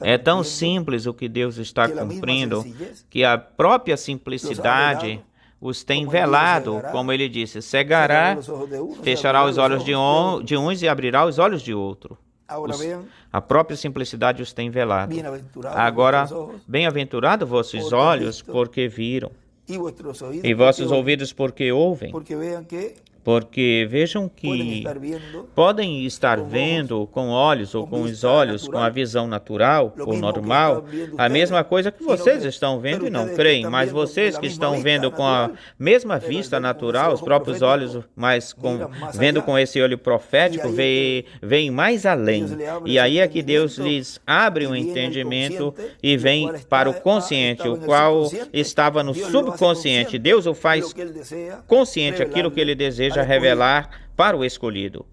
é tão simples o que Deus está cumprindo, que a própria simplicidade os tem velado, como ele disse, cegará, fechará os olhos de uns e abrirá os olhos de outro. A própria simplicidade os tem velado. Agora, bem-aventurados vossos olhos, porque viram, e vossos ouvidos, porque ouvem. Porque vejam que podem estar vendo com olhos ou com os olhos, com a visão natural ou normal, a mesma coisa que vocês estão vendo e não creem, mas vocês que estão vendo com a mesma vista natural, os próprios olhos, mas vendo com esse olho profético, veem mais além. E aí é que Deus lhes abre um entendimento e vem para o consciente, o qual estava no subconsciente. Deus o faz consciente aquilo que ele deseja revelar para o escolhido.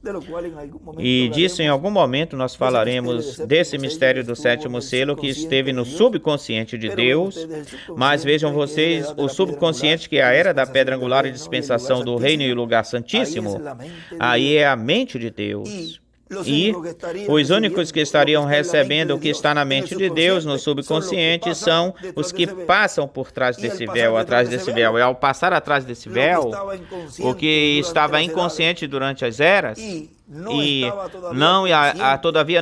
E disso, em algum momento, nós falaremos desse mistério do sétimo selo que esteve no subconsciente de Deus. Mas vejam vocês, o subconsciente, que é a era da pedra angular e dispensação do reino e o lugar santíssimo, aí é a mente de Deus. E os únicos que estariam recebendo o que está na mente de Deus, no subconsciente, são os que passam por trás desse véu, atrás desse véu. E ao passar atrás desse véu, o que estava inconsciente durante as eras, todavia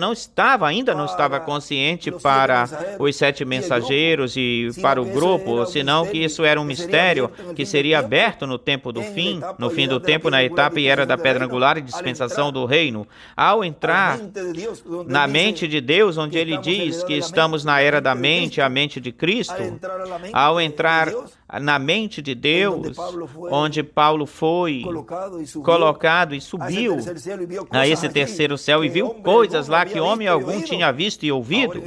ainda não estava consciente para os 7 mensageiros e para o grupo, senão que isso era um mistério que seria aberto no tempo do fim, no fim do tempo, na etapa e era da pedra angular e dispensação do reino. Ao entrar na mente de Deus, onde ele diz que estamos na era da mente, a mente de Cristo, ao entrar na mente de Deus, onde Paulo foi colocado e subiu a esse terceiro céu e viu coisas lá que homem algum tinha visto e ouvido.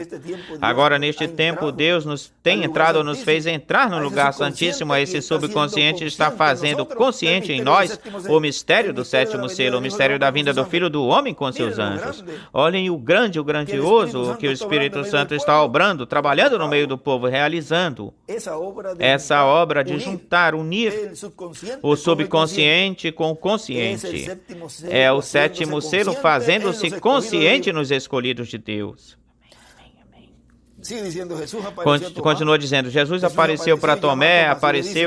Agora, neste tempo, Deus nos tem entrado, nos fez entrar no lugar santíssimo. A esse subconsciente está fazendo consciente em nós o mistério do sétimo selo, o mistério da vinda do Filho do Homem com seus anjos. Olhem o grandioso que o Espírito Santo está obrando, trabalhando no meio do povo, realizando essa obra de juntar, unir o subconsciente com o consciente. É o sétimo selo fazendo-se consciente nos escolhidos de Deus. Continua dizendo, Jesus apareceu para Tomé,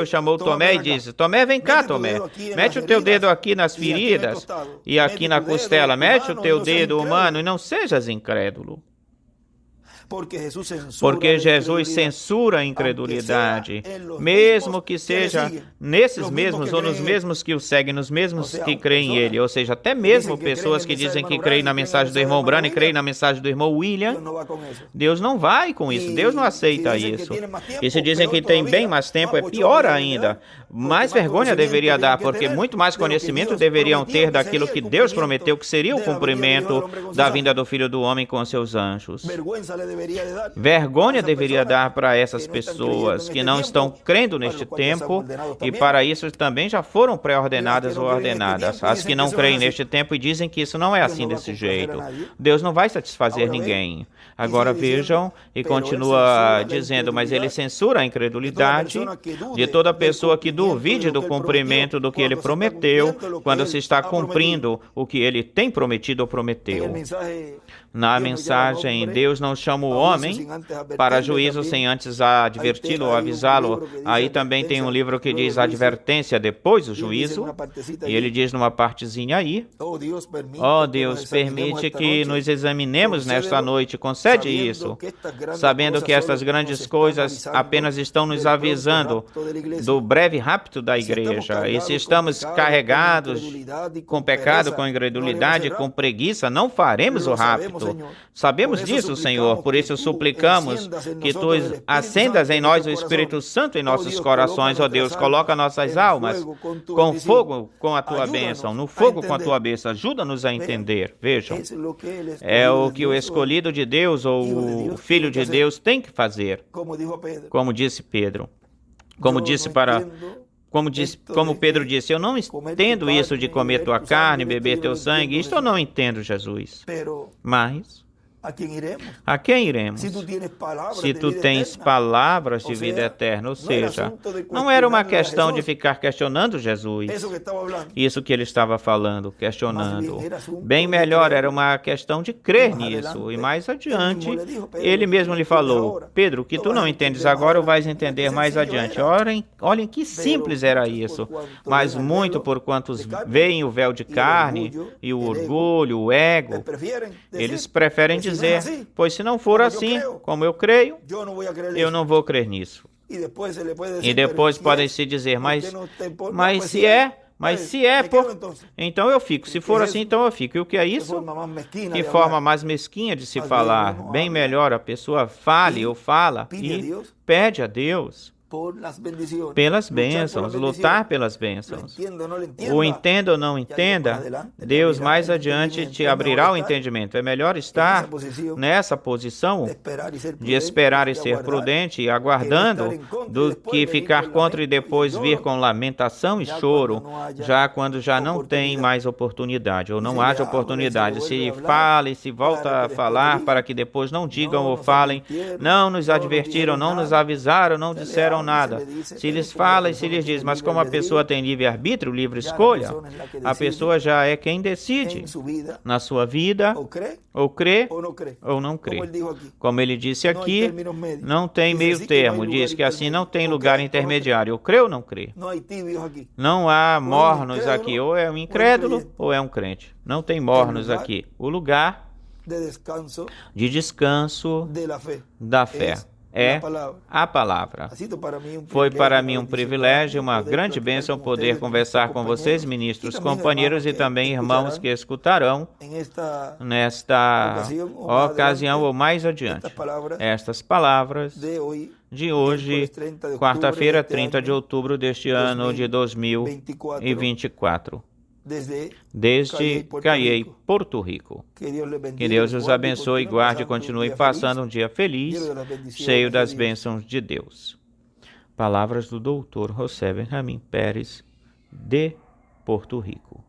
chamou Tomé e disse, Tomé, vem cá, Tomé, mete o teu dedo aqui nas feridas e aqui na costela, mete o teu dedo humano e não sejas incrédulo. Porque Jesus censura a incredulidade, mesmo que seja nesses mesmos ou nos mesmos que o seguem, nos mesmos que creem em Ele, ou seja, até mesmo pessoas que dizem que creem na mensagem do irmão Branham e creem na mensagem do irmão William, Deus não vai com isso, Deus não aceita isso. E se dizem que tem bem mais tempo, é pior ainda. Mais vergonha deveria dar, porque muito mais conhecimento deveriam ter daquilo que Deus prometeu que seria o cumprimento da vinda do Filho do Homem com seus anjos. Vergonha deveria dar para essas pessoas que não estão crendo neste tempo e para isso também já foram pré-ordenadas ou ordenadas. As que não creem neste tempo e dizem que isso não é assim desse jeito. Deus não vai satisfazer ninguém. Agora vejam, e continua dizendo, mas ele censura a incredulidade de toda pessoa que duvide do cumprimento do que ele prometeu quando se está cumprindo o que ele tem prometido ou prometeu. Na mensagem, Deus não chama o homem para juízo sem antes adverti-lo ou avisá-lo. Aí também tem um livro que diz advertência depois do juízo. E ele diz numa partezinha aí, ó Deus, permite que nos examinemos nesta noite, concede isso, sabendo que estas grandes coisas apenas estão nos avisando do breve rapto da igreja. E se estamos carregados com pecado, com incredulidade, com preguiça, não faremos o rapto. Sabemos disso, Senhor, por isso suplicamos que Tu acendas em nós o Espírito Santo em nossos corações, ó Deus, coloca nossas almas com fogo com a Tua bênção, no fogo com a Tua bênção, ajuda-nos a entender. Vejam, é o que o escolhido de Deus ou o Filho de Deus tem que fazer, como disse Pedro, como Pedro disse, eu não entendo isso de comer tua carne, beber teu sangue, isto eu não entendo, Jesus. Mas a quem iremos? Se tu tens palavras de vida eterna, ou seja, não era uma questão de ficar questionando Jesus, isso que ele estava falando, questionando. Bem melhor, era uma questão de crer nisso. E mais adiante, ele mesmo lhe falou, Pedro, o que tu não entendes agora, o vais entender mais adiante. Olhem que simples era isso, mas muito por quantos veem o véu de carne e o orgulho, o ego, eles preferem dizer, pois se não for assim, como eu creio, eu não vou crer nisso. E depois podem se dizer, mas Mas se é por... Então eu fico. Se for assim, então eu fico. E o que é isso? Que forma mais mesquinha de se falar. Bem melhor a pessoa fale ou fala e pede a Deus pelas bênçãos, lutar pelas bênçãos. O entenda ou não entenda, Deus mais adiante te abrirá o entendimento. É melhor estar nessa posição de esperar e ser prudente e aguardando do que ficar contra e depois vir com lamentação e choro, já quando já não tem mais oportunidade, ou não haja oportunidade. Se fala e se volta a falar para que depois não digam ou falem, não nos advertiram, não nos avisaram, não disseram nada. Se lhes fala e se lhes diz, mas como a pessoa tem livre-arbítrio, livre escolha, a pessoa já é quem decide na sua vida, ou crê ou não crê. Como ele disse aqui, não tem meio termo, diz que assim não tem lugar intermediário, ou crê ou não crê. Não há mornos aqui, ou é um incrédulo ou é um crente. Não tem mornos aqui. O lugar de descanso da fé é a palavra. Foi para mim um privilégio, uma grande bênção poder conversar com vocês, ministros, companheiros e também irmãos que escutarão nesta ocasião ou mais adiante estas palavras de hoje, quarta-feira, 30 de outubro deste ano de 2024. Desde Cayey, Porto Rico. Que Deus os abençoe e guarde e continue passando um dia feliz, cheio das bênçãos de Deus. Palavras do Dr. José Benjamin Pérez, de Porto Rico.